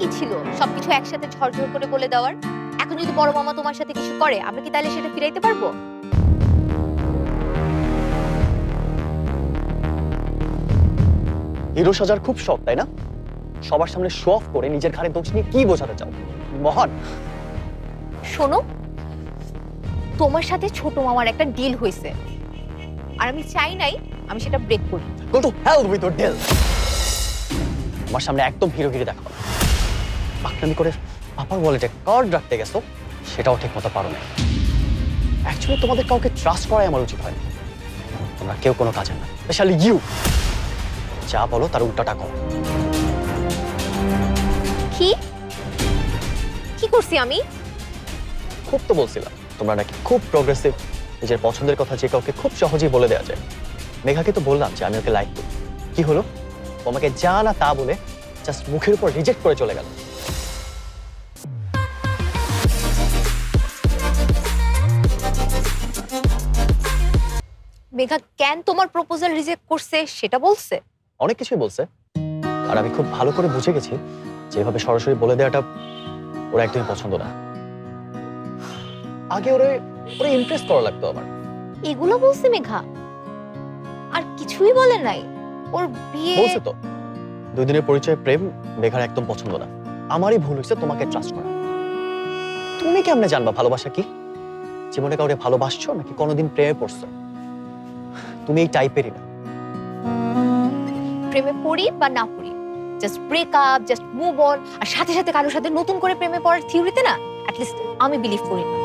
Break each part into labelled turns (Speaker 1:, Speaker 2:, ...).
Speaker 1: কি ছিল সবকিছু একসাথে ঝরঝর করে বলে দেওয়ার? এখন যদি বড় মামা তোমার সাথে কিছু করে, আমরা কি তাহলে সেটা ফিরাইতে পারবো?
Speaker 2: হিরো সাজার খুব শখ, তাই না? সবার সামনে শো অফ করে নিজের ঘাড়ে দোষ নিয়ে কি বোঝাতে চাও? মহান।
Speaker 1: শোনো, তোমার সাথে ছোট মামার একটা ডিল হয়েছে, আর আমি চাই নাই আমি সেটা ব্রেক করি।
Speaker 2: Go to hell with your deal. আমার সামনে একদম হিরোগিরি দেখাও না। পাকনামি করে পাপার ওয়ালেটে কার্ড রাখতে গেছো, সেটাও ঠিক মতো পারো না। অ্যাকচুয়ালি তোমাদের কাউকে ট্রাস্ট করাই আমার উচিত হয়। তোমরা কেউ কোনো কাজে না, স্পেশালি ইউ। যা বলো তার উল্টাটা করো।
Speaker 1: কি কি করছি আমি?
Speaker 2: খুব তো বলছিলাম তোমরা নাকি খুব প্রোগ্রেসিভ, নিজের পছন্দের কথা যে কাউকে খুব সহজেই বলে দেওয়া যায়। মেঘাকে তো বললাম যে আমি ওকে লাইক করি, কি হলো? ও আমাকে যা না তা বলে জাস্ট মুখের উপর রিজেক্ট করে চলে গেল।
Speaker 1: মেঘা কেন তোমার প্রপোজাল রিজেক্ট করছে সেটা বলছে?
Speaker 2: অনেক কিছুই বলছে, আর আমি খুব ভালো করে বুঝে গেছি যে এভাবে সরাসরি বলে দেওয়াটা ওর একদমই পছন্দ না। আগে ওরে ওরে ইমপ্রেস করা লাগতো আমার।
Speaker 1: এগুলো বলছে মেঘা? আর কিছুই বলে নাই? ওর বিয়ে
Speaker 2: বলছে তো, 2 দিনের পরিচয় প্রেম মেঘার একদম পছন্দ না। আমারই ভুল হয়েছে তোমাকে ট্রাস্ট করা। তুমি কেমনে জানবা ভালোবাসা কি? জীবনে কাউরে ভালোবাসছো নাকি কোনোদিন প্রেমে পড়ছো? তুমি এই টাইপেরই না।
Speaker 1: প্রেমে পড়ি বা না পড়ি, just break up, just move on, আর সাথে সাথে কারোর সাথে নতুন করে প্রেমে পড়ার থিওরিতে না অ্যাটলিস্ট আমি বিলিভ করি না।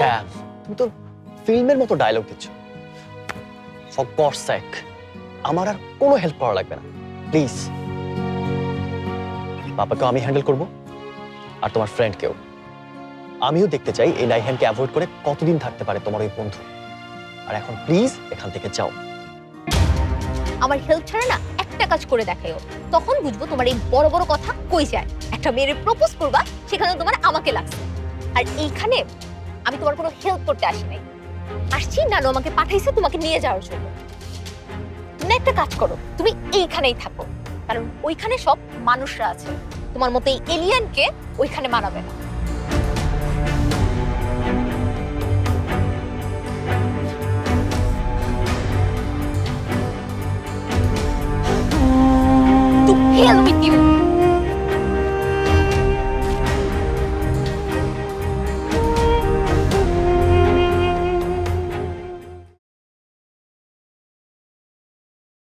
Speaker 2: ড্যাম, তুমি তো ফিল্মের মতো ডায়লগ দিচ্ছ। ফর গডস সেক, আমার আর কোনো হেল্প করা লাগবে না, প্লিজ। পাপাকে আমি হ্যান্ডেল করব, আর তোমার ফ্রেন্ডকেও। আমিও দেখতে চাই এই নাইহানকে অ্যাভয়েড করে কতদিন থাকতে পারে তোমার ওই বন্ধু। আর এখন প্লিজ এখান থেকে যাও।
Speaker 1: আমার হেল্প ছাড়া না একটা কাজ করে দেখাইও, তখন বুঝবো তোমার এই বড় বড় কথা কই যায়। একটা মেয়ের প্রপোজ করবা, সেখানে তোমার আমাকে লাগছে। আর এইখানে আমি তোমার কোনো হেল্প করতে আসি নাই, আসছি নানু আমাকে পাঠাইছে তোমাকে নিয়ে যাওয়ার জন্য। তুমি একটা কাজ করো, তুমি এইখানেই থাকো, কারণ ওইখানে সব মানুষরা আছে। তোমার মতো এই এলিয়ানকে ওইখানে মানাবে না। To hell with you!